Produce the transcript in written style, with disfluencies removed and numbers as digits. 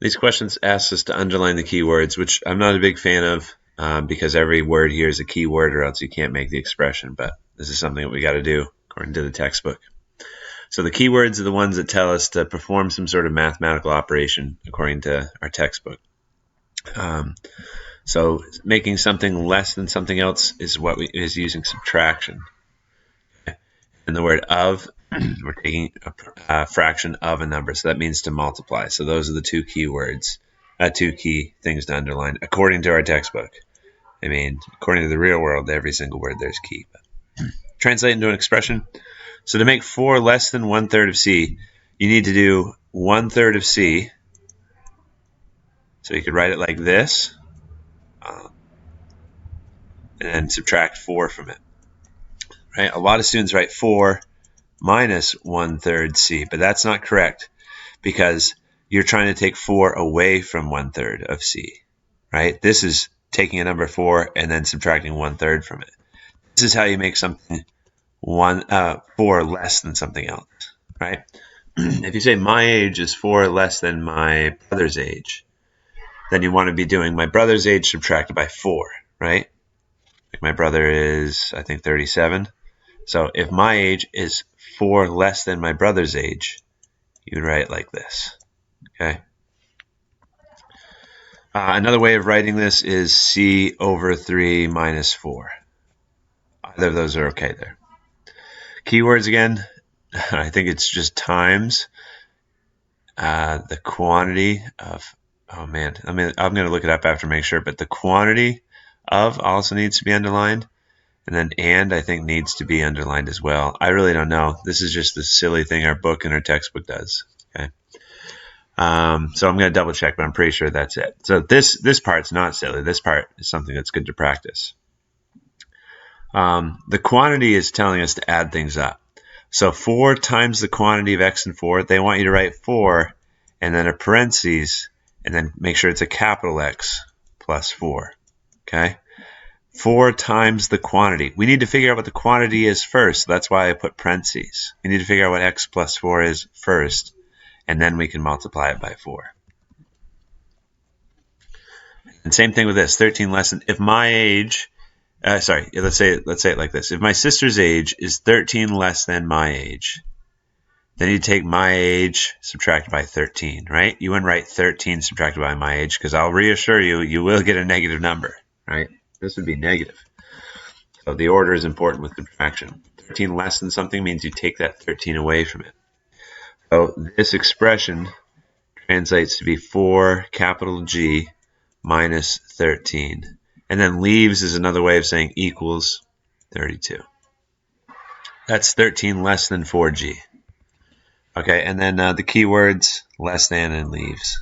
These questions ask us to underline the keywords, which I'm not a big fan of because every word here is a keyword or else you can't make the expression, but this is something that we got to do according to the textbook. So the keywords are the ones that tell us to perform some sort of mathematical operation according to our textbook. So making something less than something else is is using subtraction. And the word of, we're taking a fraction of a number, so that means to multiply. So those are the two key words, two key things to underline according to our textbook. I mean, according to the real world, every single word there's key. But translate into an expression. So to make 4 less than 1/3 of C, you need to do 1/3 of C. So you could write it like this, and then subtract 4 from it. Right? A lot of students write 4 minus 1/3 C, but that's not correct because you're trying to take 4 away from 1/3 of C. Right? This is taking a number 4 and then subtracting 1/3 from it. This is how you make something 4 less than something else. Right? If you say my age is 4 less than my brother's age, then you want to be doing my brother's age subtracted by 4, right? Like my brother is, I think, 37. So if my age is 4 less than my brother's age, you would write it like this, okay? Another way of writing this is C over 3 minus 4. Either of those are okay there. Keywords again, I think it's just times the quantity of, oh man, I'm going to look it up after to make sure, but the quantity of also needs to be underlined. And then and I think needs to be underlined as well. I really don't know. This is just the silly thing our book and our textbook does. Okay. So I'm going to double check, but I'm pretty sure that's it. So this part's not silly. This part is something that's good to practice. The quantity is telling us to add things up. So 4 times the quantity of x and 4, they want you to write 4 and then a parentheses and then make sure it's a capital X plus 4. Okay. 4 times the quantity. We need to figure out what the quantity is first. That's why I put parentheses. We need to figure out what x plus 4 is first, and then we can multiply it by 4. And same thing with this, 13 less than, if my age, let's say it like this. If my sister's age is 13 less than my age, then you take my age subtracted by 13, right? You wouldn't write 13 subtracted by my age because I'll reassure you, you will get a negative number, right? This would be negative. So the order is important with subtraction. 13 less than something means you take that 13 away from it. So this expression translates to be 4 capital G minus 13. And then leaves is another way of saying equals 32. That's 13 less than 4G. Okay, and then the keywords less than and leaves.